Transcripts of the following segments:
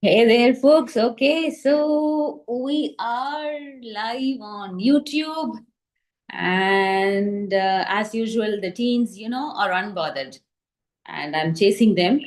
Hey there, folks. Okay, so we are live on YouTube, and as usual, the teens, are unbothered, and I'm chasing them.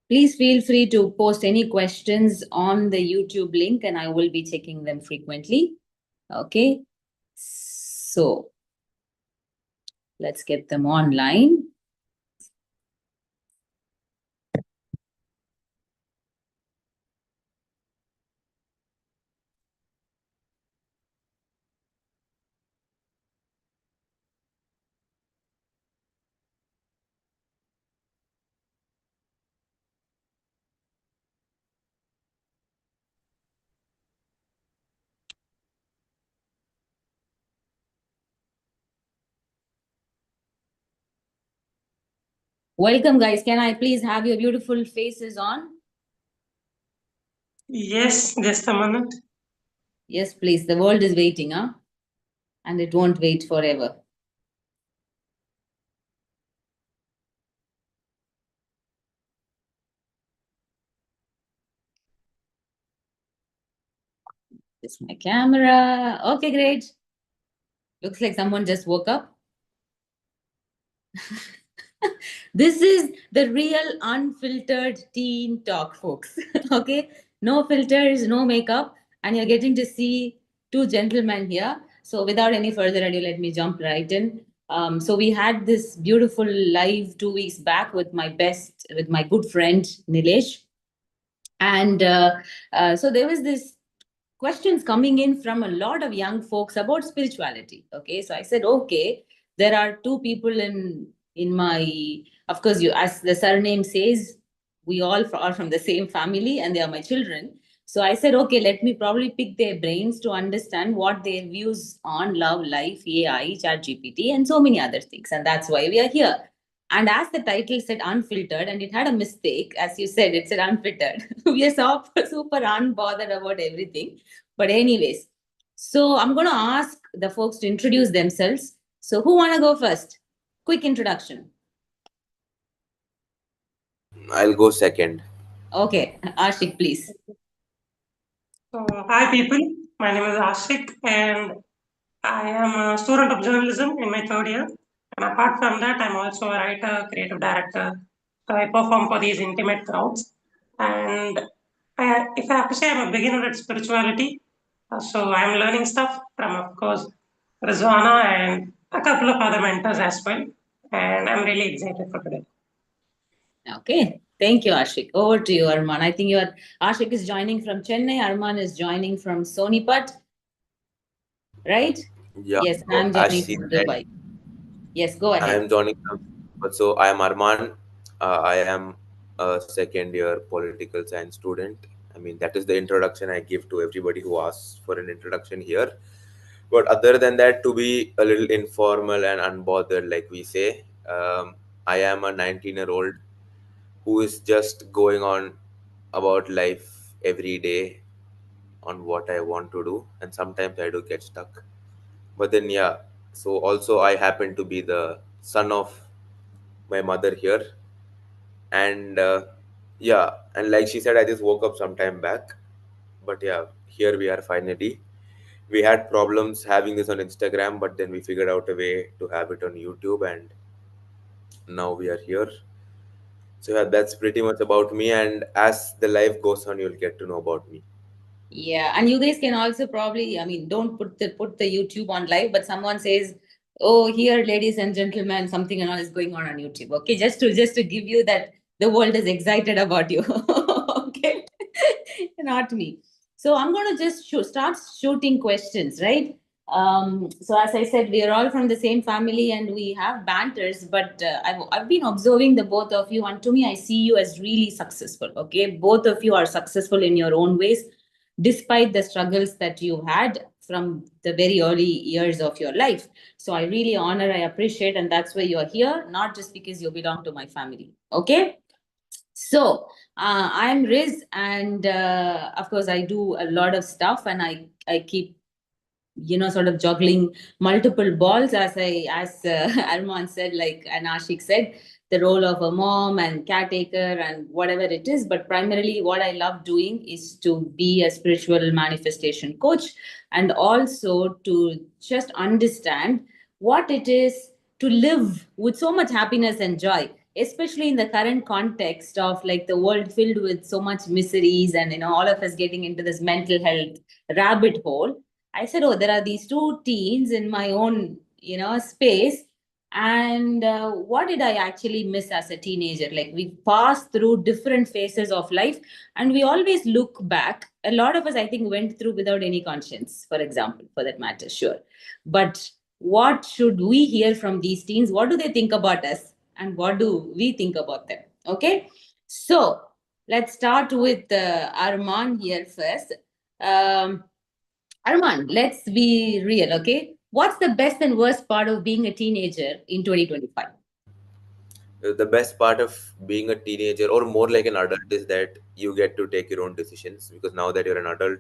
Please feel free to post any questions on the YouTube link, and I will be checking them frequently. Okay, so let's get them online. Welcome, guys. Can I please have your beautiful faces on? Yes, just a minute. Yes, please. The world is waiting, huh? And it won't wait forever. This is my camera. Okay, great. Looks like someone just woke up. This is the real unfiltered teen talk, folks. Okay, no filters, no makeup, and you're getting to see two gentlemen here. So, without any further ado, let me jump right in. So we had this beautiful live 2 weeks back with my good friend Nilesh, and so there was this questions coming in from a lot of young folks about spirituality. Okay, so I said, okay, there are two people in my, of course, you, as the surname says, we all are from the same family, and they are my children. So I said, okay, let me probably pick their brains to understand what their views on love, life, AI, chat GPT, and so many other things, and that's why we are here. And as the title said unfiltered, and it had a mistake, as you said, it said unfiltered. We are super unbothered about everything. But, anyways, so I'm going to ask the folks to introduce themselves. So, who want to go first? Quick introduction. I'll go second. Okay, Ashik, please. So, hi people, my name is Ashik and I am a student of journalism in my third year. And apart from that, I'm also a writer, creative director. So I perform for these intimate crowds. And if I have to say, I'm a beginner at spirituality. So I'm learning stuff from, of course, Rizwana and a couple of other mentors as well. And I'm really excited for today. Okay, thank you, Ashik. Over to you, Arman. I think Ashik is joining from Chennai, Arman is joining from Sonipat, right? Yeah, Yes, and so I'm as joining she from said, Dubai. Yes, go I ahead. am joining from. So I am Arman. I am a second year political science student. I mean, that is the introduction I give to everybody who asks for an introduction here. But other than that, to be a little informal and unbothered, like we say, I am a 19-year-old who is just going on about life every day on what I want to do, and sometimes I do get stuck. But then, yeah, so also I happen to be the son of my mother here, and yeah, and like she said, I just woke up some time back. But yeah, here we are finally. We had problems having this on Instagram, but then we figured out a way to have it on YouTube, and now we are here. So yeah, that's pretty much about me, and as the life goes on, you'll get to know about me. Yeah, and you guys can also probably, I mean, don't put the YouTube on live, but someone says, "Oh, here, ladies and gentlemen, something and all is going on YouTube." Okay, just to give you that the world is excited about you. Okay, not me. So I'm gonna just start shooting questions, right? So as I said, we are all from the same family and we have banters, but I've been observing the both of you, and to me, I see you as really successful. Okay, both of you are successful in your own ways despite the struggles that you had from the very early years of your life. So I really honor, I appreciate, and that's why you're here, not just because you belong to my family. Okay. So I'm Riz, and of course I do a lot of stuff, and I keep sort of juggling multiple balls, as Arman said, like, and Ashik said, the role of a mom and caretaker and whatever it is. But primarily what I love doing is to be a spiritual manifestation coach, and also to just understand what it is to live with so much happiness and joy, especially in the current context of like the world filled with so much miseries, and all of us getting into this mental health rabbit hole. I said, oh, there are these two teens in my own, space. And what did I actually miss as a teenager? Like, we passed through different phases of life, and we always look back. A lot of us, I think, went through without any conscience, for example, for that matter, sure. But what should we hear from these teens? What do they think about us? And what do we think about them? Okay. So let's start with Arman here first. Um, Arman, let's be real, okay? What's the best and worst part of being a teenager in 2025? The best part of being a teenager or more like an adult is that you get to take your own decisions, because now that you're an adult,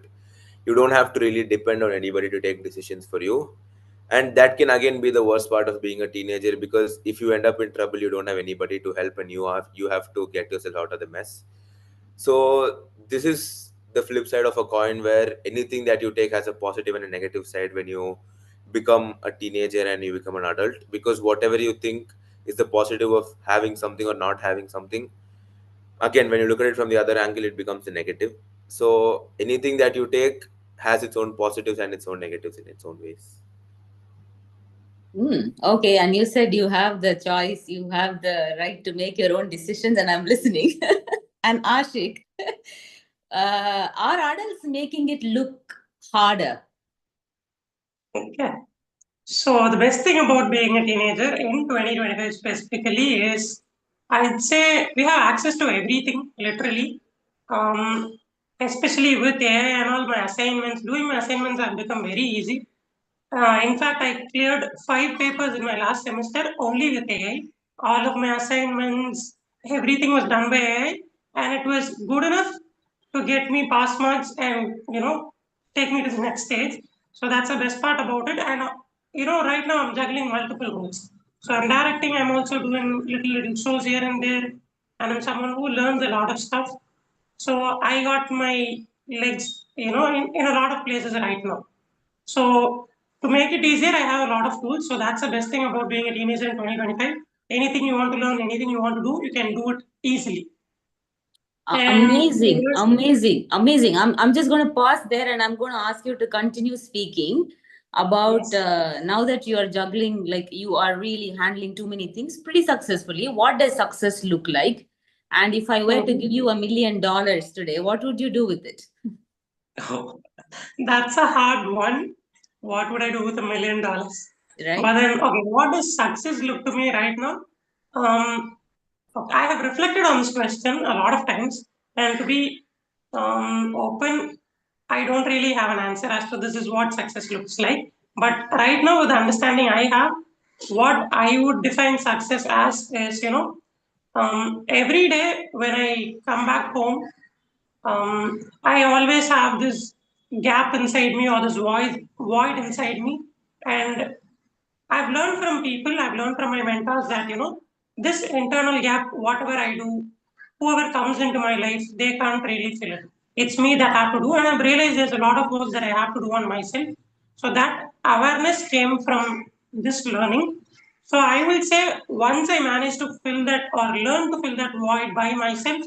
you don't have to really depend on anybody to take decisions for you. And that can again be the worst part of being a teenager, because if you end up in trouble, you don't have anybody to help, and you have to get yourself out of the mess. So this is the flip side of a coin, where anything that you take has a positive and a negative side when you become a teenager and you become an adult, because whatever you think is the positive of having something or not having something, again when you look at it from the other angle, it becomes a negative. So anything that you take has its own positives and its own negatives in its own ways. Okay, and you said you have the choice, you have the right to make your own decisions, and I'm listening. And Ashik, are adults making it look harder? Okay. So the best thing about being a teenager in 2025 specifically is, I'd say we have access to everything, literally. Um, Especially with AI and all, my assignments, doing my assignments have become very easy. In fact, I cleared 5 papers in my last semester only with AI. All of my assignments, everything was done by AI, and it was good enough to get me pass marks and take me to the next stage. So that's the best part about it. And right now I'm juggling multiple roles. So I'm directing. I'm also doing little shows here and there, and I'm someone who learns a lot of stuff. So I got my legs, in a lot of places right now. So to make it easier, I have a lot of tools. So that's the best thing about being a teenager in 2025. Anything you want to learn, anything you want to do, you can do it easily. And Amazing, amazing, amazing. I'm just going to pause there, and I'm going to ask you to continue speaking about yes. now that you are juggling, like you are really handling too many things pretty successfully. What does success look like? And if I were to give you $1 million today, what would you do with it? Oh, that's a hard one. What would I do with $1 million? Right? But then, okay, what does success look to me right now? Um, okay, I have reflected on this question a lot of times, and to be open, I don't really have an answer as to this is what success looks like. But right now, with the understanding I have, what I would define success as is, every day when I come back home, I always have this gap inside me, or this void inside me. And I've learned from people, I've learned from my mentors that, this internal gap, whatever I do, whoever comes into my life, they can't really fill it. It's me that have to do. And I've realized there's a lot of work that I have to do on myself. So that awareness came from this learning. So I will say once I managed to fill that or learn to fill that void by myself,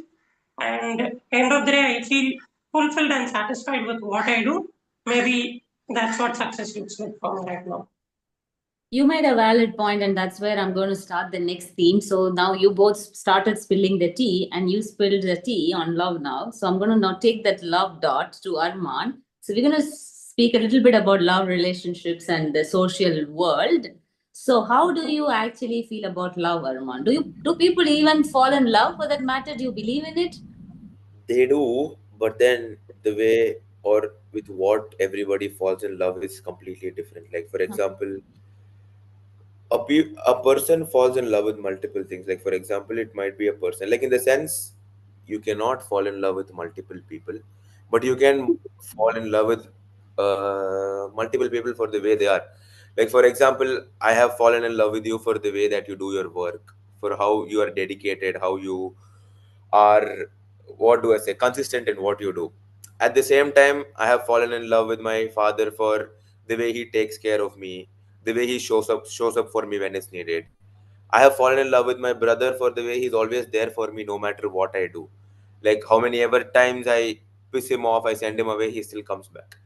and end of the day I feel fulfilled and satisfied with what I do, maybe that's what success looks like for me right now. You made a valid point, and that's where I'm going to start the next theme. So now you both started spilling the tea, and you spilled the tea on love now. So I'm going to now take that love dot to Arman. So we're going to speak a little bit about love relationships and the social world. So how do you actually feel about love, Arman? Do people even fall in love for that matter? Do you believe in it? They do, but then the way or with what everybody falls in love is completely different. Like for example, a person falls in love with multiple things. Like for example, it might be a person, like in the sense you cannot fall in love with multiple people, but you can fall in love with multiple people for the way they are. Like for example, I have fallen in love with you for the way that you do your work, for how you are dedicated, how you are, what do I say, consistent in what you do. At the same time, I have fallen in love with my father for the way he takes care of me, the way he shows up for me when it's needed. I have fallen in love with my brother for the way he's always there for me no matter what I do. Like how many ever times I piss him off, I send him away, he still comes back.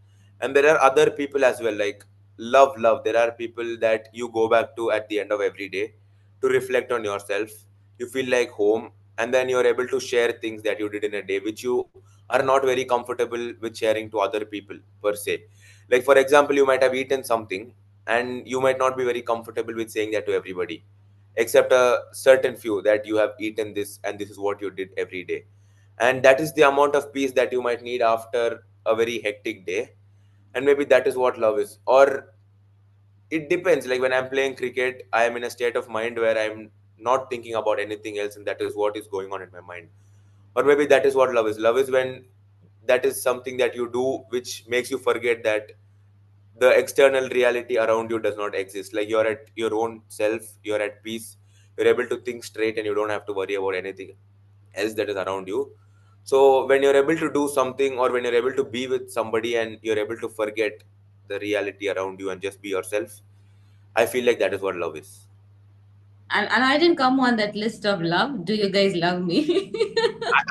And there are other people as well, like love. There are people that you go back to at the end of every day to reflect on yourself. You feel like home, and then you're able to share things that you did in a day, which you are not very comfortable with sharing to other people per se. Like for example, you might have eaten something and you might not be very comfortable with saying that to everybody, except a certain few, that you have eaten this and this is what you did every day. And that is the amount of peace that you might need after a very hectic day. And maybe that is what love is. Or it depends. Like when I'm playing cricket, I am in a state of mind where I'm not thinking about anything else, and that is what is going on in my mind. Or maybe that is what love is. Love is when that is something that you do which makes you forget that the external reality around you does not exist. Like you're at your own self, you're at peace, you're able to think straight, and you don't have to worry about anything else that is around you. So when you're able to do something, or when you're able to be with somebody and you're able to forget the reality around you and just be yourself, I feel like that is what love is. And I didn't come on that list of love. Do you guys love me?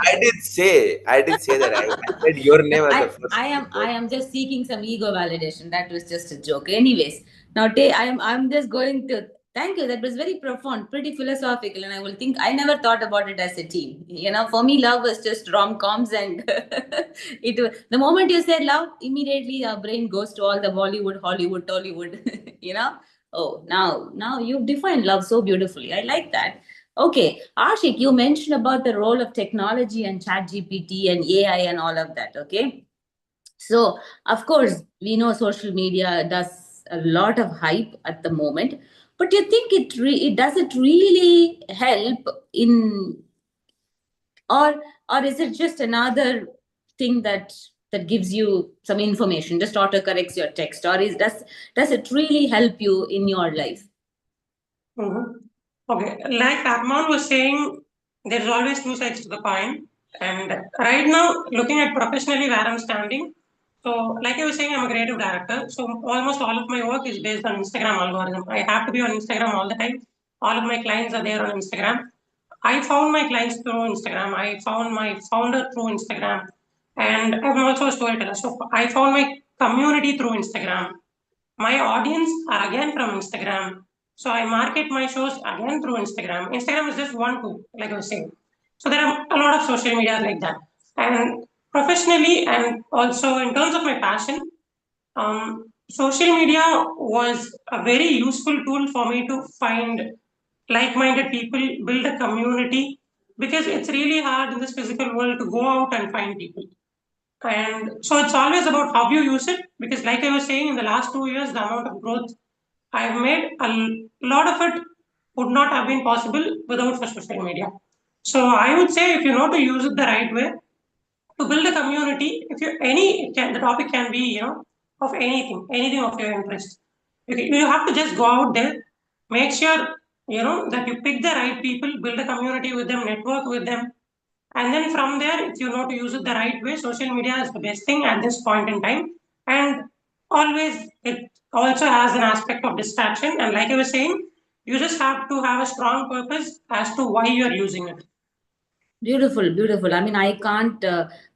I did say that. I said your No, name as the I first am thing, I but am just seeking some ego validation. That was just a joke. Anyways, now I'm just going to thank you. That was very profound, pretty philosophical, and I will think I never thought about it as a team. For me, love was just rom coms, and the moment you say love, immediately our brain goes to all the Bollywood, Hollywood, Tollywood. Oh, now you've defined love so beautifully. I like that. Okay, Ashik, you mentioned about the role of technology and chat GPT and AI and all of that. Okay. So, of course, we know social media does a lot of hype at the moment, but you think it does it really help in, or or is it just another thing that gives you some information, just auto corrects your text, or does it really help you in your life? Mhm. Okay, like Arman was saying, there's always two sides to the coin. And right now, looking at professionally where I'm standing, so like I was saying, I'm a creative director. So almost all of my work is based on Instagram algorithm. I have to be on Instagram all the time. All of my clients are there on Instagram. I found my clients through Instagram. I found my founder through Instagram. And I'm also a storyteller. So I found my community through Instagram. My audience are again from Instagram. So I market my shows again through Instagram. Instagram is just one tool, like I was saying. So there are a lot of social media like that. And professionally and also in terms of my passion, social media was a very useful tool for me to find like-minded people, build a community, because it's really hard in this physical world to go out and find people. And so it's always about how you use it, because like I was saying, in the last 2 years, the amount of growth I've made, lot of it would not have been possible without for social media. So I would say if you know to use it the right way, to build a community, if you the topic can be, of anything of your interest. You have to just go out there, make sure, that you pick the right people, build a community with them, network with them, and then from there, if you know to use it the right way, social media is the best thing at this point in time. And always, it also has an aspect of distraction. And like I was saying, you just have to have a strong purpose as to why you're using it. Beautiful, beautiful. I mean, I can't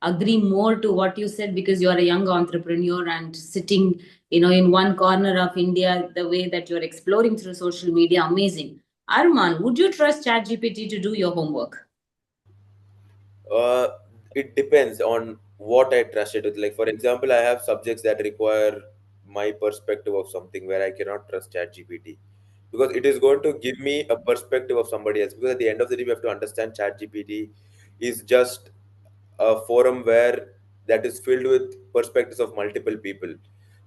agree more to what you said, because you are a young entrepreneur and sitting, in one corner of India, the way that you're exploring through social media, amazing. Arman, would you trust ChatGPT to do your homework? uh, it depends on what I trust it with. Like for example, I have subjects that require my perspective of something where I cannot trust ChatGPT, because it is going to give me a perspective of somebody else. Because at the end of the day, we have to understand ChatGPT is just a forum where that is filled with perspectives of multiple people.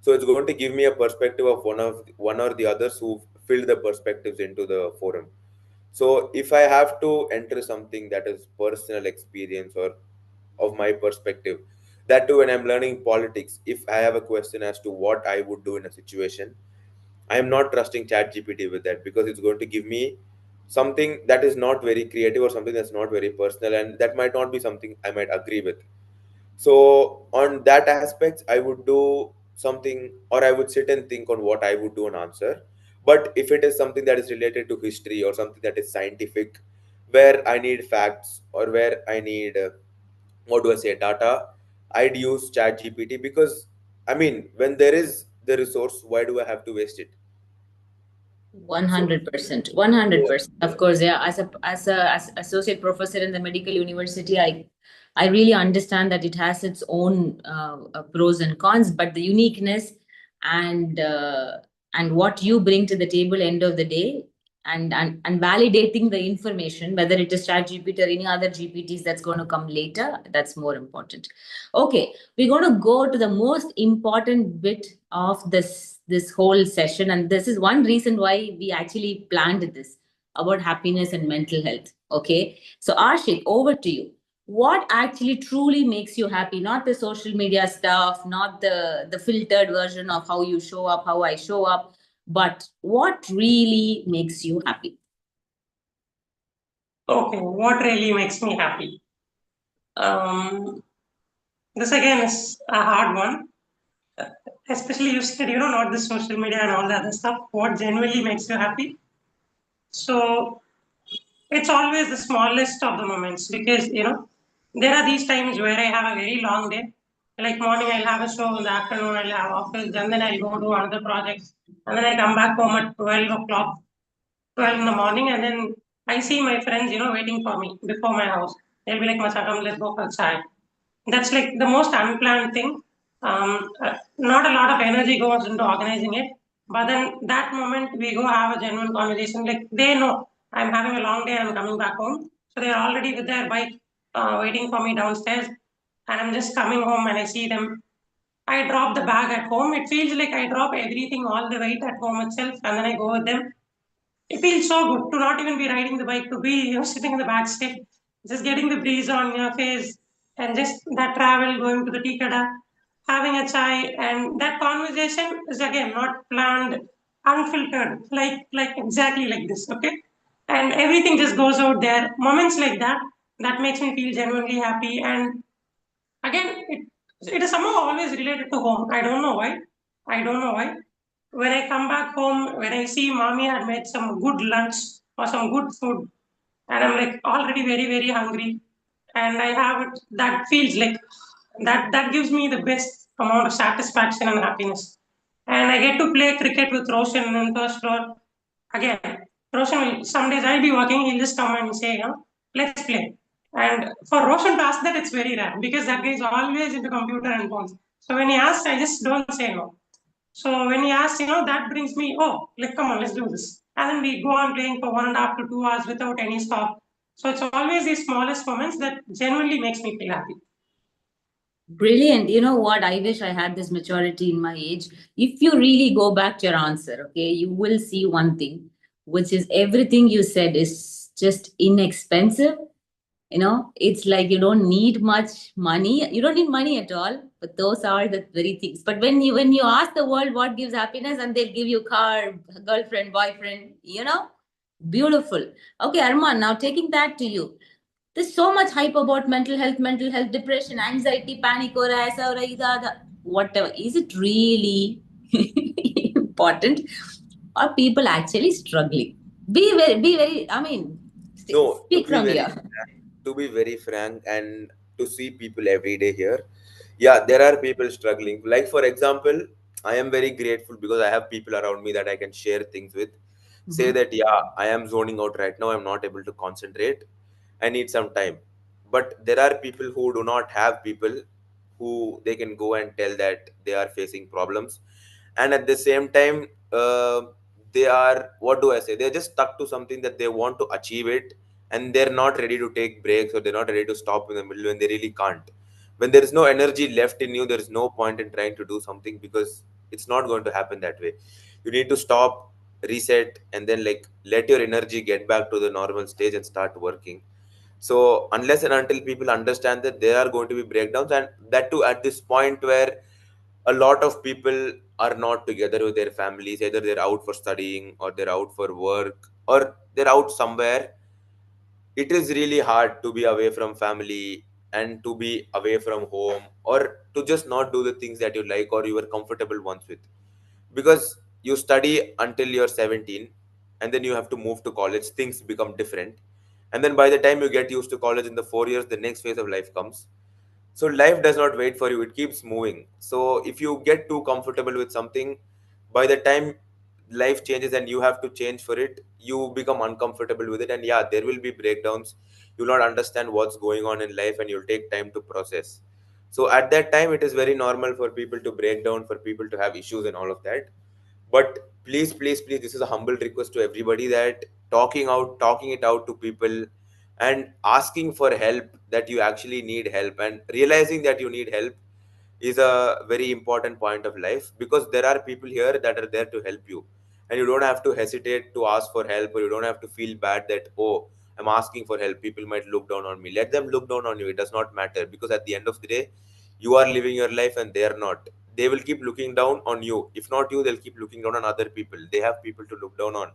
So it's going to give me a perspective of one or the others who filled the perspectives into the forum. So if I have to enter something that is personal experience or of my perspective, that too when I'm learning politics, if I have a question as to what I would do in a situation, I am not trusting ChatGPT with that, because it's going to give me something that is not very creative or something that's not very personal, and that might not be something I might agree with. So on that aspect, I would do something, or I would sit and think on what I would do and answer. But if it is something that is related to history or something that is scientific, where I need facts or where I need what do I say, data, I'd use ChatGPT, because I mean, when there is the resource, why do I have to waste it? So 100%, 100%. Of course, yeah. As associate professor in the medical university, I really understand that it has its own pros and cons, but the uniqueness and and what you bring to the table, end of the day, and validating the information, whether it is ChatGPT or any other GPTs that's going to come later, that's more important. Okay, we're going to go to the most important bit of this whole session, and this is one reason why we actually planned this, about happiness and mental health. Okay, so Ashik, over to you. What actually truly makes you happy? Not the social media stuff, not the filtered version of how you show up, how I show up, but what really makes you happy? Okay, what really makes me happy? Um, this again is a hard one. Especially you said, not the social media and all the other stuff. What genuinely makes you happy? So it's always the smallest of the moments, because there are these times where I have a very long day. Like morning I'll have a show, in the afternoon I'll have office, and then I'll go do other projects, and then I come back home at 12 o'clock, 12 in the morning, and then I see my friends, waiting for me before my house. They'll be like, Machakam, let's go for chai. That's like the most unplanned thing. Not a lot of energy goes into organizing it, but then that moment we go have a genuine conversation. Like they know I'm having a long day and I'm coming back home, so they're already with their bike waiting for me downstairs, and I'm just coming home and I see them. I drop the bag at home. It feels like I drop everything, all the weight at home itself, and then I go with them. It feels so good to not even be riding the bike, to be sitting in the back seat, just getting the breeze on your face, and just that travel going to the tea kada, having a chai, and that conversation is again not planned, unfiltered, like exactly like this, okay? And everything just goes out there. Moments like that makes me feel genuinely happy, and again, it is somehow always related to home. I don't know why. I don't know why. When I come back home, when I see mommy had made some good lunch or some good food, and I'm like already very, very hungry, and I have it, that feels like that gives me the best amount of satisfaction and happiness. And I get to play cricket with Roshan in first floor. Again, Roshan will, some days I'll be working, he'll just come and say, let's play. And for Roshan to ask that, it's very rare, because that guy is always into computer and phones. So when he asks, I just don't say no. So when he asks, that brings me, oh, like, come on, let's do this. And then we go on playing for 1.5 to 2 hours without any stop. So it's always these smallest moments that genuinely makes me feel happy. Brilliant. You know what? I wish I had this maturity in my age. If you really go back to your answer, okay, you will see one thing, which is everything you said is just inexpensive. It's like you don't need much money. You don't need money at all, but those are the very things. But when you ask the world what gives happiness, and they'll give you car, girlfriend, boyfriend, beautiful. Okay, Arman, now taking that to you. There's so much hype about mental health, depression, anxiety, panic, or ऐसा हो रहा है, इधर आधा. Whatever. Is it really important? Are people actually struggling? Be very. I mean, no, speak from here. to be very frank, and to see people every day here, yeah, there are people struggling. Like for example, I am very grateful because I have people around me that I can share things with. Say that, yeah, I am zoning out right now, I'm not able to concentrate, I need some time. But there are people who do not have people who they can go and tell that they are facing problems, and at the same time, they are, what do I say, they're just stuck to something that they want to achieve it, and they're not ready to take breaks, or they're not ready to stop in the middle when they really can't. When there is no energy left in you, there is no point in trying to do something, because it's not going to happen that way. You need to stop, reset, and then like let your energy get back to the normal stage and start working. So unless and until people understand that there are going to be breakdowns, and that too at this point where a lot of people are not together with their families, either they're out for studying or they're out for work or they're out somewhere, it is really hard to be away from family and to be away from home, or to just not do the things that you like or you were comfortable once with. Because you study until you're 17, and then you have to move to college, things become different. And then by the time you get used to college in the 4 years, the next phase of life comes. So life does not wait for you, it keeps moving. So if you get too comfortable with something, by the time life changes and you have to change for it, you become uncomfortable with it, and yeah, there will be breakdowns. You'll not understand what's going on in life, and you'll take time to process. So at that time, it is very normal for people to break down, for people to have issues and all of that. But please, please, please, this is a humble request to everybody, that talking it out to people, and asking for help, that you actually need help, and realizing that you need help is a very important point of life, because there are people here that are there to help you. And you don't have to hesitate to ask for help, or you don't have to feel bad that, oh, I'm asking for help, people might look down on me. Let them look down on you, it does not matter, because at the end of the day, you are living your life and they are not. They will keep looking down on you. If not you, they'll keep looking down on other people. They have people to look down on.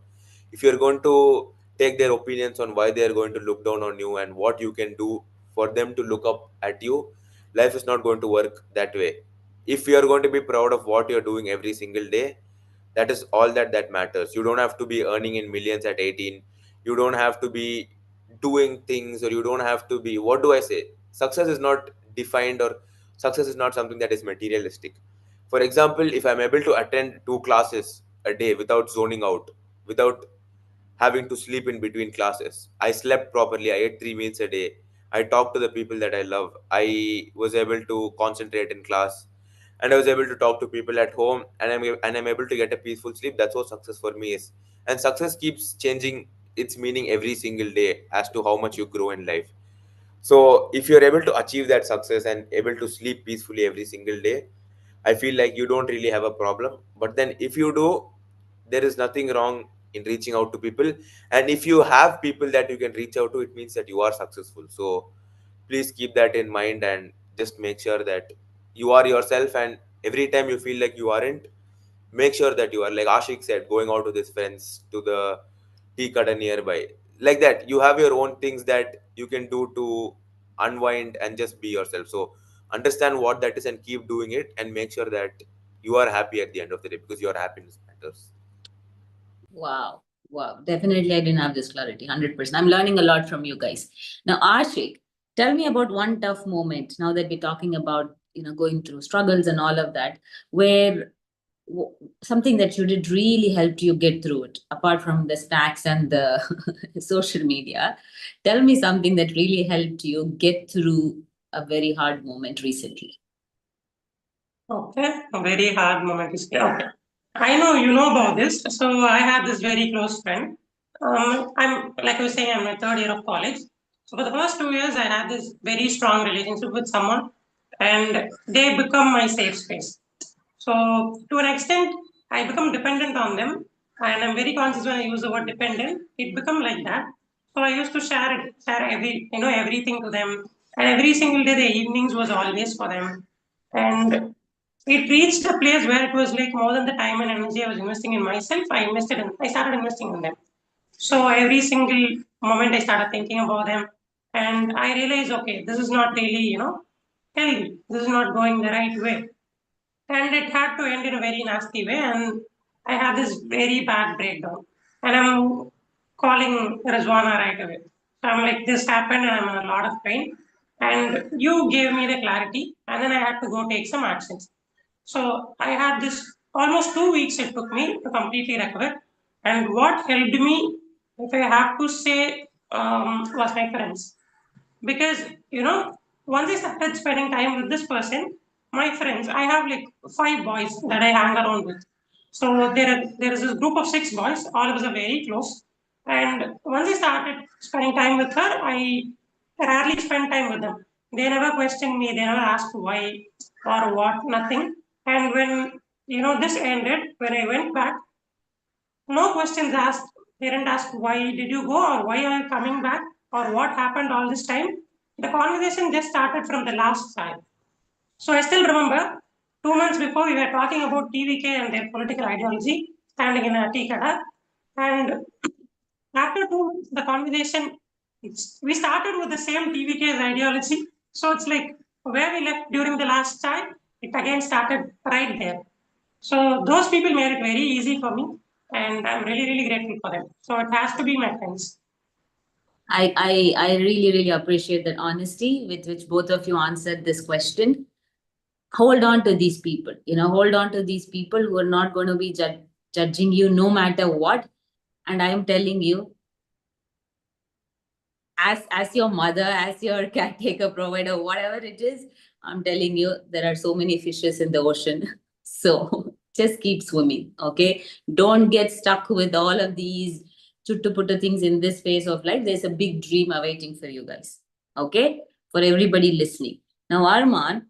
If you're going to take their opinions on why they are going to look down on you and what you can do for them to look up at you, life is not going to work that way. If you are going to be proud of what you're doing every single day, that is all that matters. You don't have to be earning in millions at 18. You don't have to be doing things, or you don't have to be, what do I say, success is not defined, or success is not something that is materialistic. For example, if I'm able to attend 2 classes a day without zoning out, without having to sleep in between classes, I slept properly, I ate 3 meals a day, I talked to the people that I love, I was able to concentrate in class, and I was able to talk to people at home, and I'm able to get a peaceful sleep. That's what success for me is. And success keeps changing its meaning every single day as to how much you grow in life. So if you're able to achieve that success and able to sleep peacefully every single day, I feel like you don't really have a problem. But then if you do, there is nothing wrong in reaching out to people. And if you have people that you can reach out to, it means that you are successful. So please keep that in mind, and just make sure that you are yourself. And every time you feel like you aren't, make sure that you are, like Ashik said, going out with his friends to the tea cutter nearby. Like that, you have your own things that you can do to unwind and just be yourself. So understand what that is and keep doing it, and make sure that you are happy at the end of the day, because your happiness matters. Wow. Wow. Definitely, I didn't have this clarity. 100%. I'm learning a lot from you guys. Now, Ashik, tell me about one tough moment now that we're talking about, going through struggles and all of that, where w- something that you did really helped you get through it, apart from the snacks and the social media. Tell me something that really helped you get through a very hard moment recently. Okay, a very hard moment is here. Okay. I know you know about this. So I had this very close friend. I'm like I was saying, I'm in my third year of college. So for the first 2 years, I had this very strong relationship with someone, and they become my safe space. So to an extent, I become dependent on them, and I'm very conscious when I use the word dependent. It become like that. So I used to share everything to them, and every single day the evenings was always for them, and it reached a place where it was like more than the time and energy I was investing in myself. I started investing in them. So every single moment I started thinking about them, and I realized, okay, this is not really healthy. This is not going the right way, and it had to end in a very nasty way, and I had this very bad breakdown, and I'm calling Rizwana right away. So I'm like, this happened and I'm in a lot of pain, and you gave me the clarity, and then I had to go take some actions. So I had this almost 2 weeks it took me to completely recover, and what helped me, if I have to say, was my friends. Because once I started spending time with this person, my friends, I have like 5 boys that I hang around with. So there is this group of 6 boys, all of us are very close. And once I started spending time with her, I rarely spend time with them. They never questioned me. They never asked why or what, nothing. And when this ended, when I went back, no questions asked. They didn't ask why did you go or why are you coming back or what happened all this time. The conversation just started from the last time. So I still remember 2 months before we were talking about TVK and their political ideology, standing in a tea kada. And after 2 months, the conversation, we started with the same TVK's ideology. So it's like where we left during the last chai, it again started right there. So those people made it very easy for me, and I'm really, really grateful for them. So it has to be my friends. I really, really appreciate that honesty with which both of you answered this question. Hold on to these people, hold on to these people who are not going to be judging you no matter what. And I am telling you, as your mother, as your caretaker provider, whatever it is, I'm telling you, there are so many fishes in the ocean. So just keep swimming, okay? Don't get stuck with all of these chuttu things in this phase of life. There's a big dream awaiting for you guys, okay? For everybody listening. Now, Arman,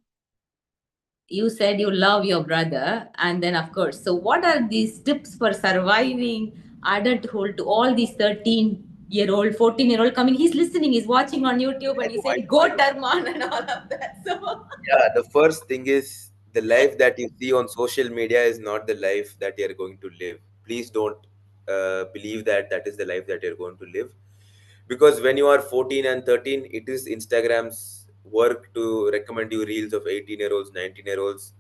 you said you love your brother, and then of course, so what are these tips for surviving adulthood to all these 13-year-old 14-year-old coming? He's listening, he's watching on YouTube, and he I said know, go I know. Darman and all of that. So Yeah, the first thing is the life that you see on social media is not the life that you're going to live. Please don't believe that that is the life that you're going to live. Because when you are 14 and 13, it is Instagram's work to recommend you reels of 18-year-olds, 19-year-olds,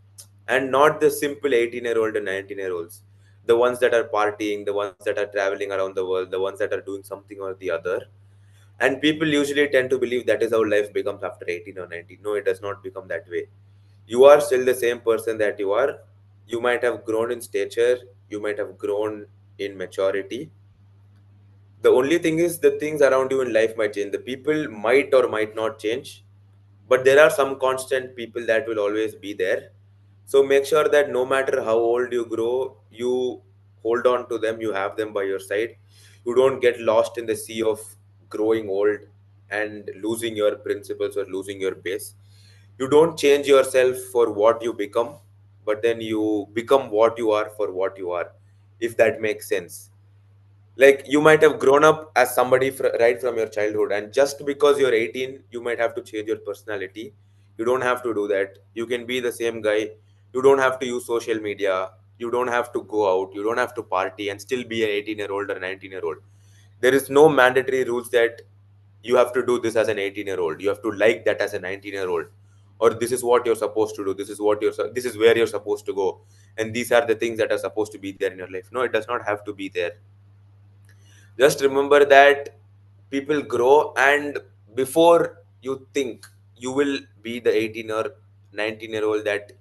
and not the simple 18-year-old and 19-year-olds. The ones that are partying, the ones that are traveling around the world, the ones that are doing something or the other. And people usually tend to believe that is how life becomes after 18 or 19. No, it does not become that way. You are still the same person that you are. You might have grown in stature, you might have grown in maturity. The only thing is the things around you in life might change. The people might or might not change, but there are some constant people that will always be there. So make sure that no matter how old you grow, you hold on to them, you have them by your side. You don't get lost in the sea of growing old and losing your principles or losing your base. You don't change yourself for what you become, but then you become what you are for what you are, if that makes sense. Like you might have grown up as somebody right from your childhood, and just because you're 18 you might have to change your personality. You don't have to do that. You can be the same guy. You don't have to use social media. You don't have to go out. You don't have to party and still be an 18-year-old or 19-year-old. There is no mandatory rules that you have to do this as an 18-year-old, you have to like that as a 19-year-old, or this is what you're supposed to do, this is where you're supposed to go, and these are the things that are supposed to be there in your life. No, it does not have to be there. Just remember that people grow, and before you think, you will be the 18 or 19-year-old that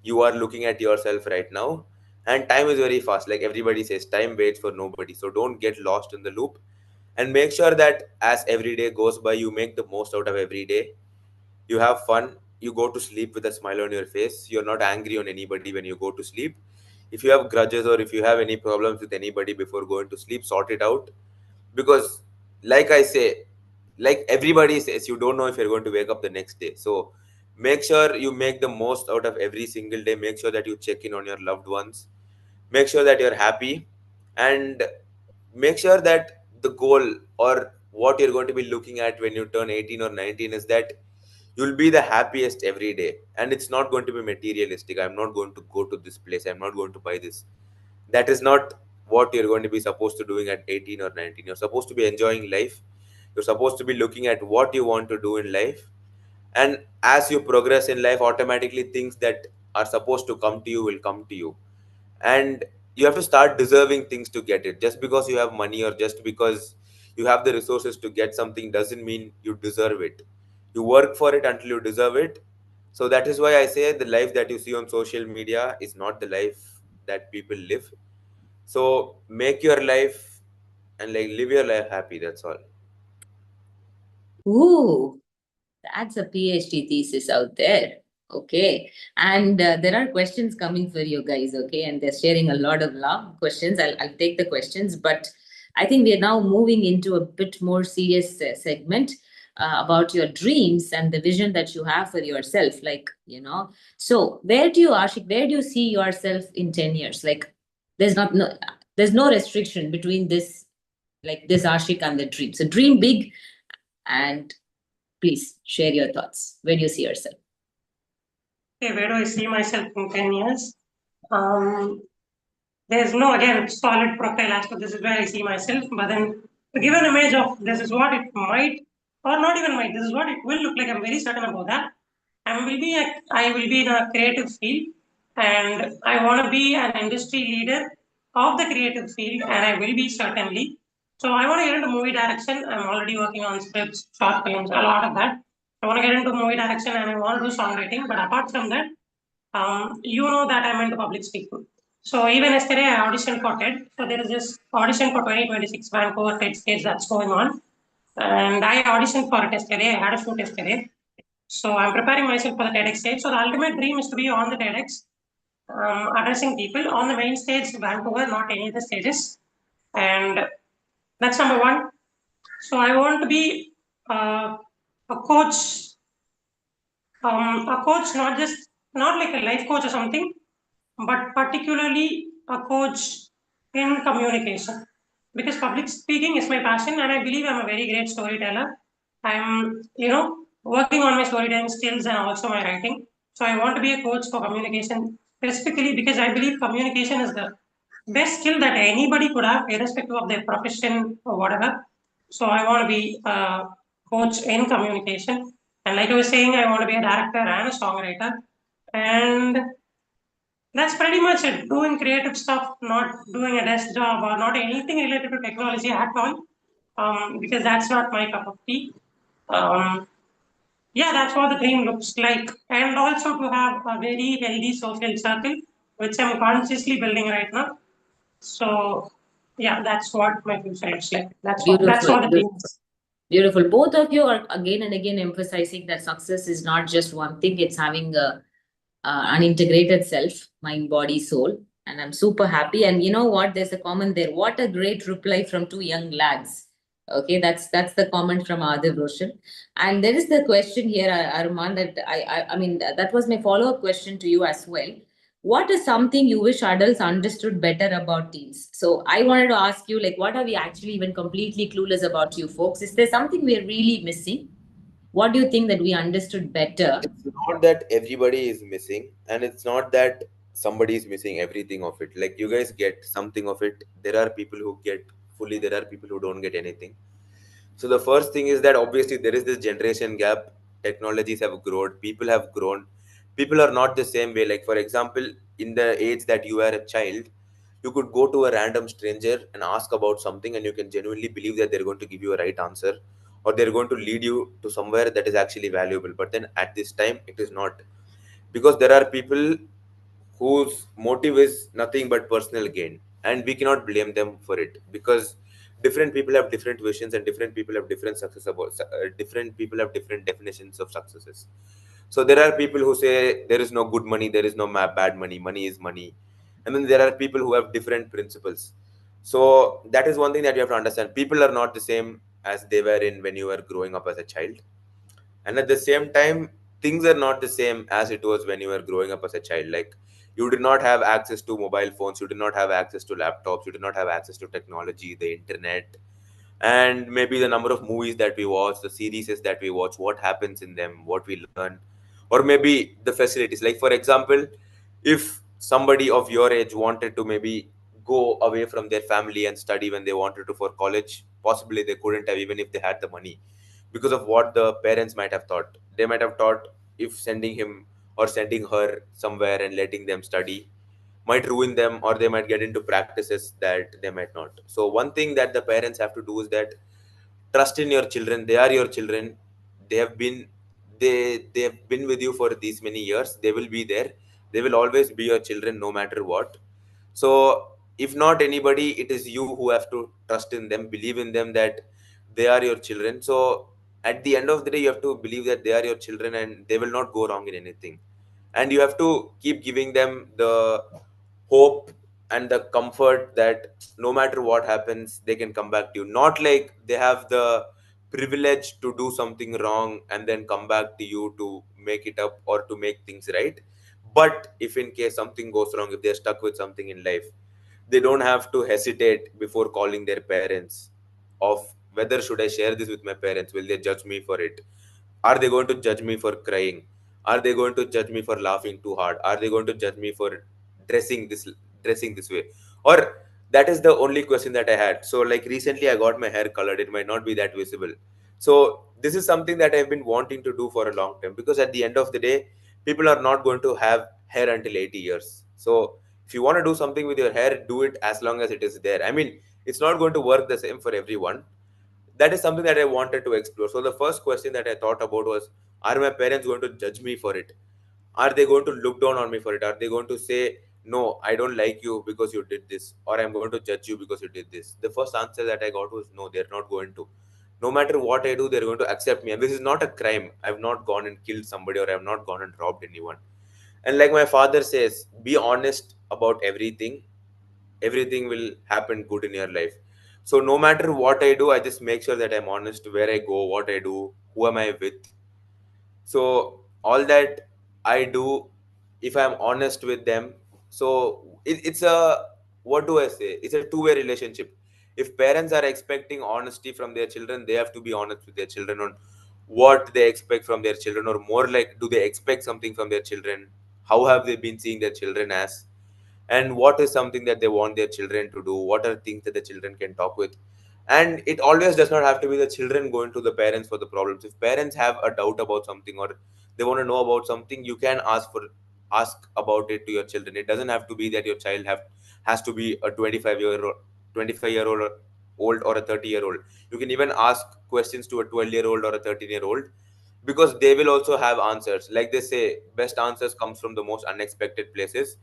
you are looking at yourself right now. And time is very fast, like everybody says, time waits for nobody. So don't get lost in the loop, and make sure that as every day goes by, you make the most out of every day. You have fun, you go to sleep with a smile on your face, you're not angry on anybody when you go to sleep. If you have grudges or if you have any problems with anybody before going to sleep, sort it out. Because like I say, like everybody says, you don't know if you're going to wake up the next day. So make sure you make the most out of every single day. Make sure that you check in on your loved ones, make sure that you're happy, and make sure that the goal or what you're going to be looking at when you turn 18 or 19 is that you'll be the happiest every day. And it's not going to be materialistic. I'm not going to go to this place, I'm not going to buy this. That is not what you're going to be supposed to doing at 18 or 19. You're supposed to be enjoying life. You're supposed to be looking at what you want to do in life. And as you progress in life, automatically things that are supposed to come to you will come to you. And you have to start deserving things to get it. Just because you have money or just because you have the resources to get something doesn't mean you deserve it. You work for it until you deserve it. So that is why I say the life that you see on social media is not the life that people live. So make your life and like live your life happy. That's all. ooh, that's a PhD thesis out there. Okay. And there are questions coming for you guys. Okay. And they're sharing a lot of love questions. I'll take the questions, but I think we are now moving into a bit more serious segment. about your dreams and the vision that you have for yourself. Like, so where do you, Ashik, where do you see yourself in 10 years? Like, there's not, no, there's no restriction between this, like this Ashik and the dream. So dream big, and please share your thoughts. Where do you see yourself? Okay, where do I see myself in 10 years? Um, there's no, again, solid profile as to this is where I see myself, but then to give an image of this is what it might, or not even might, this is what it will look like, I'm very certain about that. I will be in a creative field, and I want to be an industry leader of the creative field, and I will be certainly. So I want to get into movie direction. I'm already working on scripts, short films, a lot of that. I want to get into movie direction and I want to do songwriting. But apart from that, you know that I'm into public speaking. So even yesterday I auditioned for TED. So there is this audition for 2026 Vancouver TED stage that's going on. And I auditioned for it yesterday. I had a shoot yesterday. So I'm preparing myself for the TEDx stage. So the ultimate dream is to be on the TEDx, addressing people on the main stage, Vancouver, not any of the stages. And that's number one. So I want to be a coach, not just not like a life coach or something, but particularly a coach in communication. Because public speaking is my passion, and I believe I'm a very great storyteller. I'm, working on my storytelling skills and also my writing. So I want to be a coach for communication specifically because I believe communication is the best skill that anybody could have, irrespective of their profession or whatever. So I want to be a coach in communication. And like I was saying, I want to be a director and a songwriter. And that's pretty much it. Doing creative stuff, not doing a desk job or not anything related to technology at all, because that's not my cup of tea. Um, yeah, that's what the dream looks like. And also to have a very healthy social circle, which I'm consciously building right now. So, yeah, that's what my future looks like. That's Beautiful, what the dream beautiful. is. Beautiful. Both of you are again and again emphasizing that success is not just one thing, it's having an integrated self, mind, body, soul. And I'm super happy. And you know what? There's a comment there. What a great reply from two young lads. Okay, that's the comment from Adil Roshan. And there is the question here, Arman, that I mean, that was my follow up question to you as well. What is something you wish adults understood better about teens? So I wanted to ask you, like, what are we actually even completely clueless about you folks? Is there something we're really missing? What do you think that we understood better? It's not that everybody is missing, and it's not that somebody is missing everything of it. Like, you guys get something of it. There are people who get fully, there are people who don't get anything. So the first thing is that obviously there is this generation gap. Technologies have grown, people have grown, people are not the same way. Like, for example, in the age that you were a child, you could go to a random stranger and ask about something, and you can genuinely believe that they're going to give you a right answer, or they're going to lead you to somewhere that is actually valuable. But then at this time it is not, because there are people whose motive is nothing but personal gain, and we cannot blame them for it, because different people have different visions, and different people have different different people have different definitions of successes. So there are people who say there is no good money, there is no bad money, money is money. And then there are people who have different principles. So that is one thing that you have to understand. People are not the same as they were in when you were growing up as a child. And at the same time, things are not the same as it was when you were growing up as a child. Like, you did not have access to mobile phones, you did not have access to laptops, you did not have access to technology, the internet, and maybe the number of movies that we watch, the series that we watch, what happens in them, what we learn, or maybe the facilities. Like, for example, if somebody of your age wanted to maybe go away from their family and study when they wanted to for college, possibly they couldn't have, even if they had the money, because of what the parents might have thought. They might have thought if sending him or sending her somewhere and letting them study might ruin them, or they might get into practices that they might not. So one thing that the parents have to do is that trust in your children. They are your children. They have been they have been with you for these many years. They will be there. They will always be your children no matter what. So if not anybody, it is you who have to trust in them, believe in them, that they are your children. So at the end of the day, you have to believe that they are your children and they will not go wrong in anything. And you have to keep giving them the hope and the comfort that no matter what happens, they can come back to you. Not like they have the privilege to do something wrong and then come back to you to make it up or to make things right. But if in case something goes wrong, if they're stuck with something in life, they don't have to hesitate before calling their parents of whether should I share this with my parents, will they judge me for it, are they going to judge me for crying, are they going to judge me for laughing too hard, are they going to judge me for dressing this dressing this way, or that is the only question that I had. So like recently I got my hair colored, it might not be that visible. So this is something that I've been wanting to do for a long time, because at the end of the day, people are not going to have hair until 80 years. So if you want to do something with your hair, do it as long as it is there. I mean, it's not going to work the same for everyone. That is something that I wanted to explore. So the first question that I thought about was, are my parents going to judge me for it? Are they going to look down on me for it? Are they going to say, no, I don't like you because you did this, or I'm going to judge you because you did this? The first answer that I got was no, they're not going to. No matter what I do, they're going to accept me. And this is not a crime. I've not gone and killed somebody, or I've not gone and robbed anyone. And like my father says, be honest about everything. Everything will happen good in your life. So no matter what I do, I just make sure that I'm honest where I go, what I do, who am I with. So all that I do, if I'm honest with them, so it's a, what do I say, it's a two-way relationship. If parents are expecting honesty from their children, they have to be honest with their children on what they expect from their children, or more like, do they expect something from their children, how have they been seeing their children as, and what is something that they want their children to do, what are things that the children can talk with. And it always does not have to be the children going to the parents for the problems. If parents have a doubt about something, or they want to know about something, you can ask about it to your children. It doesn't have to be that your child has to be a 25-year old or a 30-year-old. You can even ask questions to a 12-year-old or a 13-year-old, because they will also have answers. Like they say, best answers comes from the most unexpected places.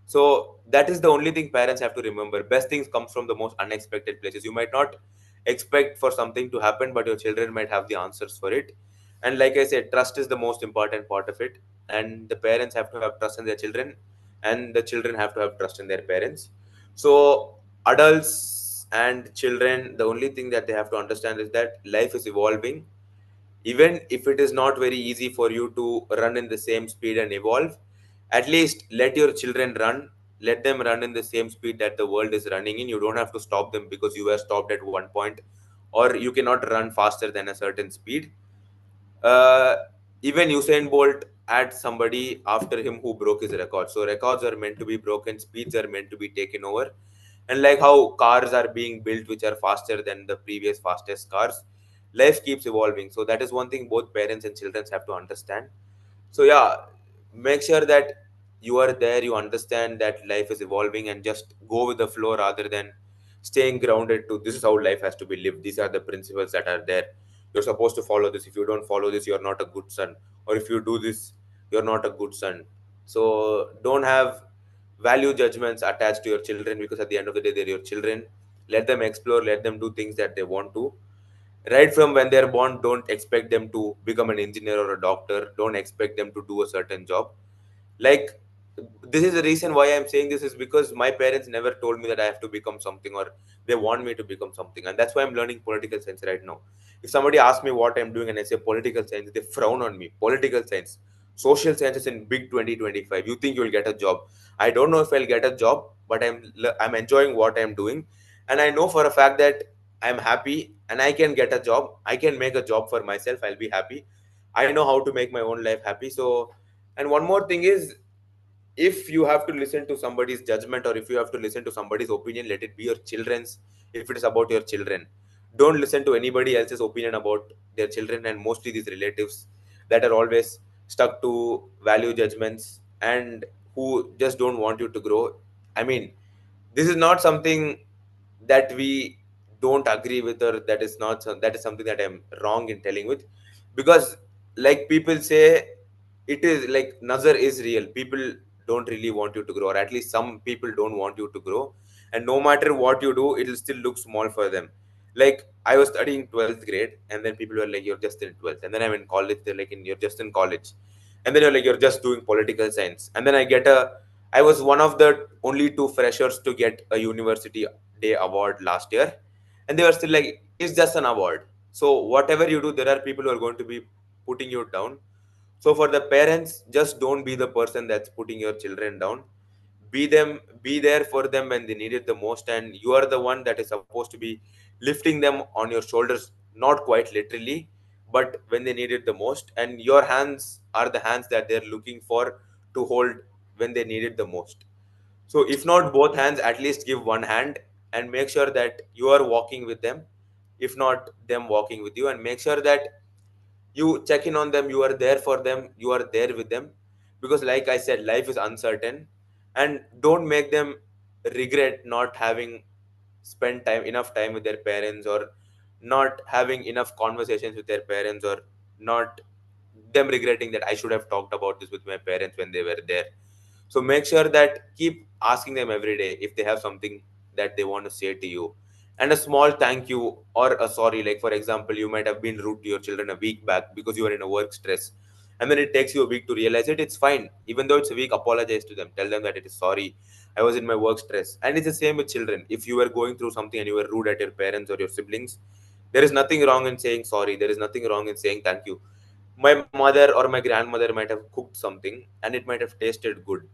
So that is the only thing parents have to remember. Best things comes from the most unexpected places. You might not expect for something to happen, but your children might have the answers for it. And like I said, trust is the most important part of it. And the parents have to have trust in their children, and the children have to have trust in their parents. So adults and children, the only thing that they have to understand is that life is evolving. Even if it is not very easy for you to run in the same speed and evolve, at least let your children run. Let them run in the same speed that the world is running in. You don't have to stop them because you were stopped at one point, or you cannot run faster than a certain speed. uh, Even Usain Bolt had somebody after him who broke his record. So records are meant to be broken, speeds are meant to be taken over. And like how cars are being built which are faster than the previous fastest cars, life keeps evolving. So that is one thing both parents and children have to understand. So yeah, make sure that you are there, you understand that life is evolving, and just go with the flow rather than staying grounded to this is how life has to be lived. These are the principles that are there. You're supposed to follow this. If you don't follow this, you're not a good son. Or if you do this, you're not a good son. So don't have value judgments attached to your children, because at the end of the day, they're your children. Let them explore, let them do things that they want to. Right from when they're born, don't expect them to become an engineer or a doctor. Don't expect them to do a certain job. Like, this is the reason why I'm saying this, is because my parents never told me that I have to become something, or they want me to become something. And that's why I'm learning political science right now. If somebody asks me what I'm doing and I say political science, they frown on me. Political science, social sciences in big 2025, you think you'll get a job? I don't know if I'll get a job, but I'm enjoying what I'm doing. And I know for a fact that I'm happy, and I can get a job. I can make a job for myself. I'll be happy. I know how to make my own life happy. So, and one more thing is, if you have to listen to somebody's judgment, or if you have to listen to somebody's opinion, let it be your children's. If it is about your children, don't listen to anybody else's opinion about their children. And mostly these relatives that are always stuck to value judgments, and who just don't want you to grow. I mean, this is not something that we don't agree with, or that is not that is something that I'm wrong in telling with. Because like people say, it is like nazar is real. People don't really want you to grow, or at least some people don't want you to grow. And no matter what you do, it will still look small for them. Like, I was studying 12th grade, and then people were like, you're just in 12th. And then I'm in college, they're like, you're just in college. And then you're like, you're just doing political science. And then I was one of the only two freshers to get a university day award last year. And they were still like, it's just an award. So whatever you do, there are people who are going to be putting you down. So for the parents, just don't be the person that's putting your children down. Be there for them when they need it the most, and you are the one that is supposed to be lifting them on your shoulders, not quite literally, but when they need it the most. And your hands are the hands that they're looking for to hold when they need it the most. So if not both hands, at least give one hand, and make sure that you are walking with them, if not them walking with you. And make sure that you check in on them, you are there for them, you are there with them. Because like I said, life is uncertain, and don't make them regret not having spent enough time with their parents, or not having enough conversations with their parents, or not them regretting that I should have talked about this with my parents when they were there. So make sure that keep asking them every day if they have something that they want to say to you, and a small thank you or a sorry. Like for example, you might have been rude to your children a week back because you are in a work stress, and then it takes you a week to realize it. It's fine, even though it's a week. Apologize to them, tell them that it is sorry, I was in my work stress. And it's the same with children. If you were going through something and you were rude at your parents or your siblings, there is nothing wrong in saying sorry, there is nothing wrong in saying thank you. My mother or my grandmother might have cooked something and it might have tasted good.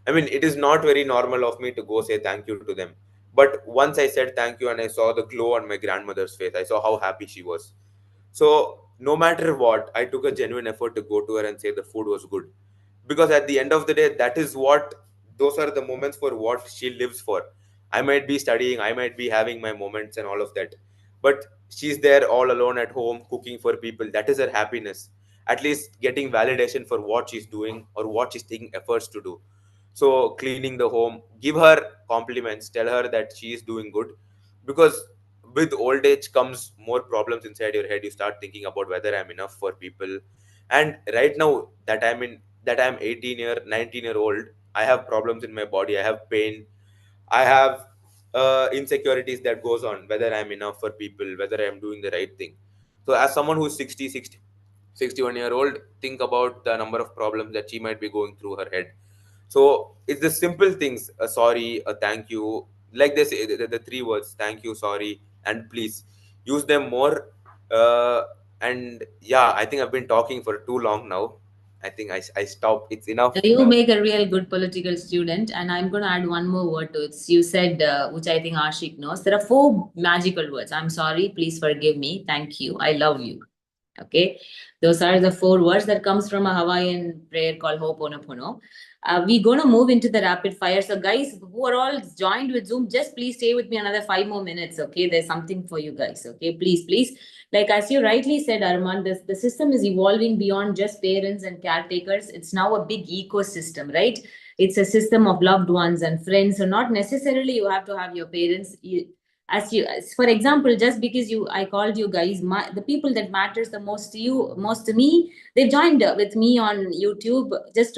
I mean, it is not very normal of me to go say thank you to them. But once I said thank you and I saw the glow on my grandmother's face, I saw how happy she was. So, no matter what, I took a genuine effort to go to her and say the food was good. Because at the end of the day, that is what, those are the moments for what she lives for. I might be studying, I might be having my moments and all of that. But she's there all alone at home cooking for people. That is her happiness. At least getting validation for what she's doing or what she's taking efforts to do. So, cleaning the home, give her compliments, tell her that she is doing good. Because with old age comes more problems inside your head. You start thinking about whether I'm enough for people. And right now that I'm 19-year old, I have problems in my body, I have pain, I have insecurities that goes on, whether I'm enough for people, whether I'm doing the right thing. So as someone who's 61-year old, think about the number of problems that she might be going through her head. So it's the simple things: a sorry, a thank you. Like they say, the three words: thank you, sorry, and please. Use them more. And yeah, I think I've been talking for too long now. I think I stop. It's enough You now. make a real good political student, and I'm going to add one more word to it. You said, which I think Ashik knows, there are four magical words. I'm sorry, please forgive me, thank you, I love you. Okay, those are the four words that comes from a Hawaiian prayer called Ho'oponopono. We're going to move into the rapid fire. So, guys who are all joined with Zoom, just please stay with me another 5 more minutes. Okay, there's something for you guys. Okay, please, please. Like as you rightly said, Arman, the system is evolving beyond just parents and caretakers. It's now a big ecosystem, right? It's a system of loved ones and friends. So not necessarily you have to have your parents. As for example, just because I called you guys, the people that matters the most to you, most to me, they joined with me on YouTube just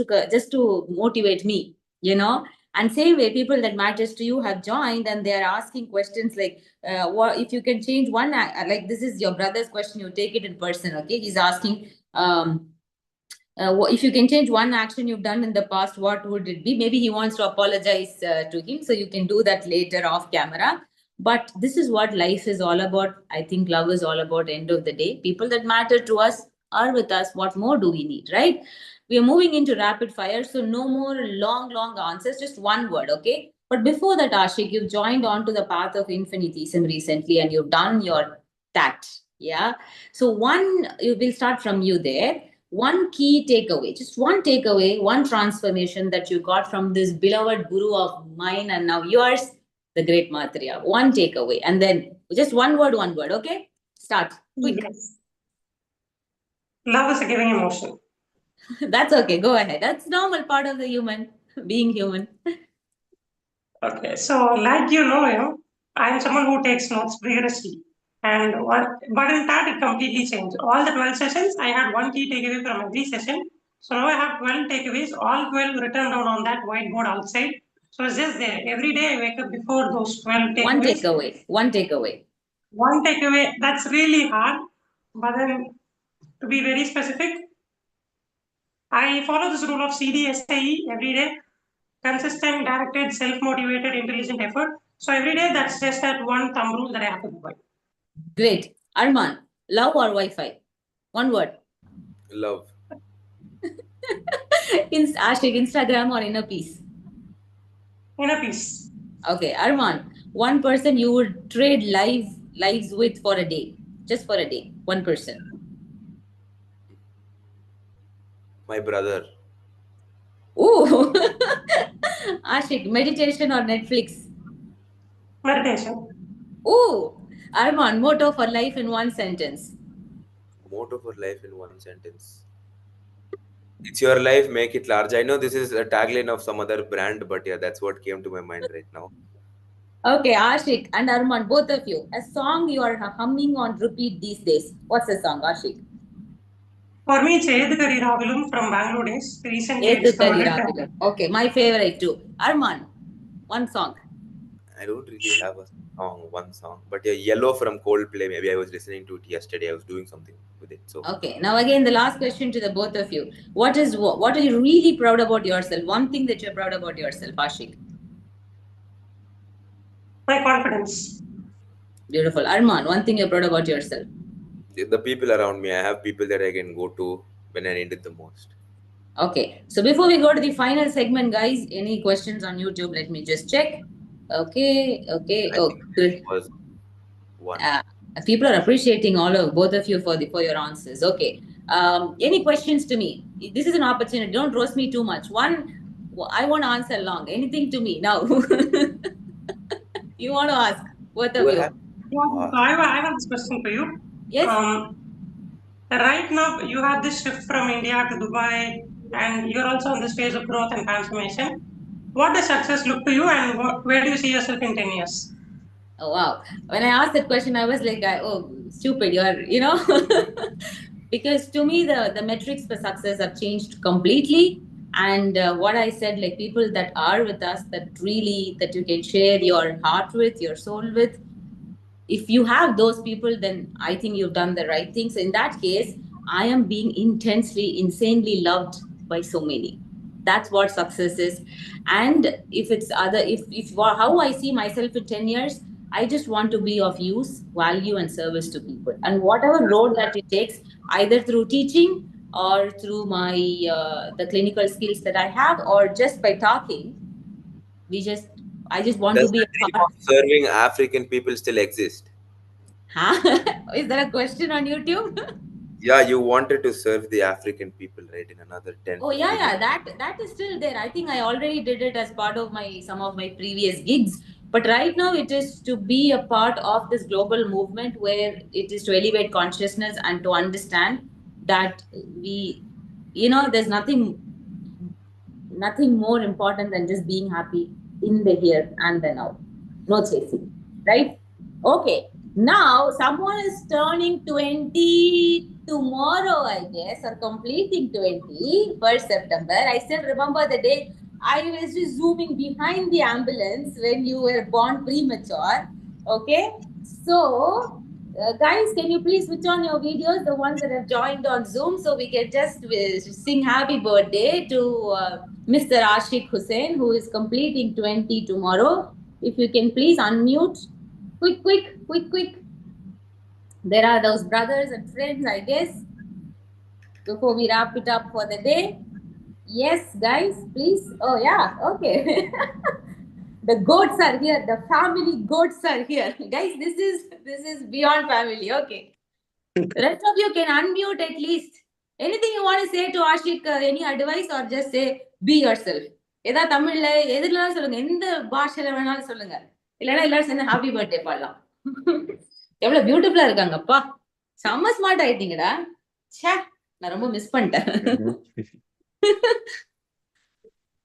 to motivate me, you know. And same way, people that matters to you have joined, and they are asking questions like, what if you can change one like this is your brother's question, you take it in person. Okay, he's asking, if you can change one action you've done in the past, what would it be? Maybe he wants to apologize to him, so you can do that later off camera. But this is what life is all about. I think love is all about. End of the day, people that matter to us are with us. What more do we need, right? We are moving into rapid fire, so no more long answers, just one word, okay? But before that, Ashik, you've joined on to the path of infinitism recently, and you've done your tat. Yeah. So one, you will start from you there. One key takeaway, just one takeaway, one transformation that you got from this beloved guru of mine and now yours, the great Matriya. One takeaway, and then just one word, okay? Start quick. Yes. Love is a giving emotion. That's okay, go ahead. That's normal part of the human, being human. Okay, so like I am someone who takes notes rigorously. And but in that, it completely changed. All the 12 sessions, I had one key takeaway from every session. So now I have 12 takeaways, all 12 written down on that whiteboard outside. So it's just there. Every day I wake up before those 12 takeaways. One takeaway. One takeaway, that's really hard. But then, to be very specific, I follow this rule of CDSAE every day: consistent, directed, self-motivated, intelligent effort. So every day, that's just that one thumb rule that I have to provide. Great. Arman, Love or Wi-Fi? One word. Love. Ashik, Instagram or inner peace? Inner peace. Okay, Arman, one person you would trade lives with for a day, just for a day, one person. My brother. Ooh, Ashik, meditation or Netflix? Meditation. Ooh, Arman, motto for life in one sentence. Motto for life in one sentence. It's your life, make it large. I know this is a tagline of some other brand, but yeah, that's what came to my mind right now. Okay, Ashik and Arman, both of you, a song you are humming on repeat these days. What's the song, Ashik? For me, it's Edukari Ragalum from Bangalore days. Recently I Edhu discovered it. Kariragam. Okay, my favorite too. Arman, one song. I don't really have a song, one song, but yeah, Yellow from Coldplay. Maybe I was listening to it yesterday. I was doing something with it. So Okay, now again, the last question to the both of you. What are you really proud about yourself? One thing that you're proud about yourself, Ashik. My confidence. Beautiful. Arman, one thing you're proud about yourself. the people around me, I have people that I can go to when I need it the most. Okay, so before we go to the final segment, guys, any questions on YouTube? Let me just check. Okay, okay. I Oh, think there good. was one. Uh, People are appreciating all of both of you for your answers. Okay. Any questions to me? This is an opportunity. Don't roast me too much. I want to answer long. Anything to me now? You want to ask both Do of I you? have? Yeah, Uh, so I have this question for you. Yes. Um, right now, you have this shift from India to Dubai, and you're also on this phase of growth and transformation. What does success look to you, and where do you see yourself in 10 years? Oh wow! When I asked that question, I was like, "Oh, stupid! You're." Because to me, the metrics for success have changed completely. And what I said, like people that are with us, that you can share your heart with, your soul with, if you have those people, then I think you've done the right things. In that case, I am being intensely, insanely loved by so many. That's what success is. And if it's other, if how I see myself in 10 years, I just want to be of use, value, and service to people. And whatever road that it takes, either through teaching or through my the clinical skills that I have, or just by talking, we just I just want to does be the a dream part. of serving African people still exist? Huh? Is there a question on YouTube? Yeah, you wanted to serve the African people, right? In another 10, Oh yeah, 15 yeah, years. that is still there. I think I already did it as part of my some of my previous gigs. But right now it is to be a part of this global movement where it is to elevate consciousness and to understand that we, there's nothing more important than just being happy in the here and the now. No chasing, right? Okay. Now someone is turning 20 tomorrow, I guess, or completing 20 first September. I still remember the day I was just zooming behind the ambulance when you were born premature. Okay. So guys, can you please switch on your videos, the ones that have joined on Zoom, so we can just sing happy birthday to Mr. Ashik Hussain, who is completing 20 tomorrow. If you can please unmute. Quick, quick, quick, quick. There are those brothers and friends, I guess, before we wrap it up for the day. Yes, guys, please. Oh, yeah, okay. The goats are here. The family goats are here. Guys, this is beyond family. Okay. Rest of you can unmute at least. Anything you want to say to Ashik, any advice or just say be yourself. ஏதாவது தமிழ்ல எதுலாம் சொல்லுங்க எந்த பாஷையில வேணாலும் சொல்லுங்க இல்லைன்னா எல்லாரும் சேர்ந்து ஹாப்பி பர்த்டே பாடலாம் எவ்வளவு பியூட்டிஃபுல்லா இருக்காங்கப்பா செம்ம ஸ்மார்ட் ஆயிட்டீங்கடா ச்சே நான் ரொம்ப மிஸ் பண்ணிட்டேன்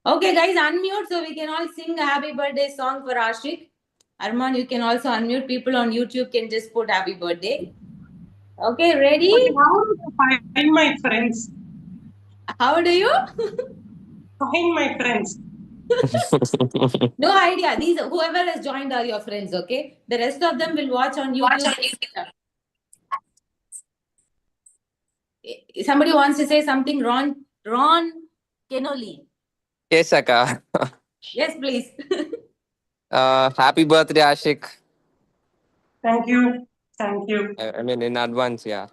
Okay guys, unmute so we can all sing a happy birthday song for Ashik. Arman, you can also unmute. People on YouTube can just put happy birthday. Okay, ready? Okay, how do I find my friends? How do you? Find my friends. No idea. These whoever has joined are your friends, okay? The rest of them will watch on YouTube. Somebody wants to say something. Ron Kenoli. Yes, Akka. Yes, please. Happy birthday, Ashik. Thank you. Thank you. I mean, in advance, yeah.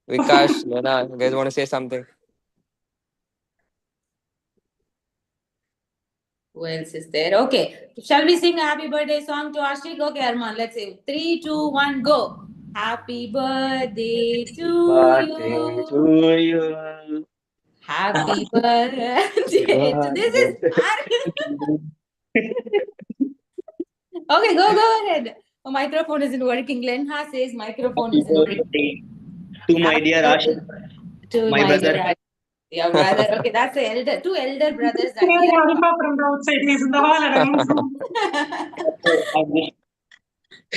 Vikash, Lena, you guys want to say something? Who else is there? Okay. Shall we sing a happy birthday song to Ashik? Okay, Arman, let's say 3, 2, 1, go. Happy birthday to Birthday you. to you. Happy birthday. This is okay, go ahead. Oh, microphone isn't working. Lenha says microphone Happy isn't working. birthday to my Happy dear birthday Ashik, to my my dear brother. Ashik. Your brother. Okay, that's the elder. Two elder brothers are Hearing here. Arifa from the outside. He's in the hall and I'm in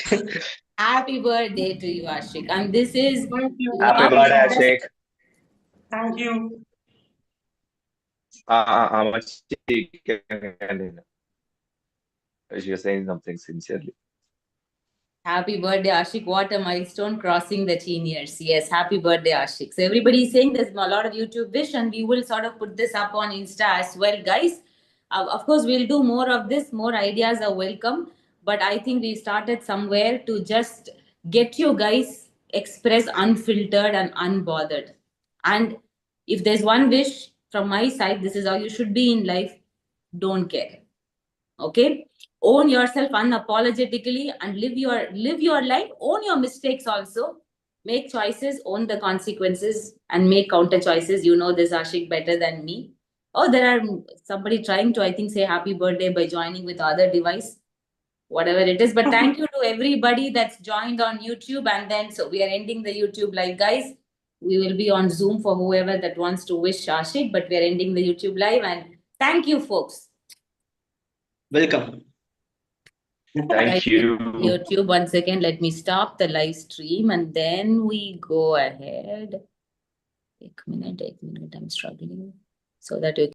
Zoom. Happy birthday to you, Ashik. And this is Thank you. Happy not Thank you birthday, so much. just Ashik. Thank you. You're saying something sincerely. happy birthday, Ashik. What a milestone crossing the teen years. Yes, happy birthday, Ashik. So everybody is saying there's a lot of YouTube wish, and we will sort of put this up on Insta as well, guys. Of course, we'll do more of this. More ideas are welcome. But I think we started somewhere to just get you guys express unfiltered and unbothered. And if there's one wish from my side, this is how you should be in life. Don't care. Okay, own yourself unapologetically and live your life. Own your mistakes also. Make choices, own the consequences, and make counter choices. You know this, Ashik, better than me. Oh, there are somebody trying to, I think, say happy birthday by joining with other device, whatever it is. But thank you to everybody that's joined on YouTube. And then so we are ending the YouTube live, guys. We will be on Zoom for whoever that wants to wish Ashik, but we are ending the YouTube live. And thank you, folks. Welcome. Guys, Thank you. YouTube, one second. Let me stop the live stream and then we go ahead. 1 minute, 1 minute. I'm struggling so that you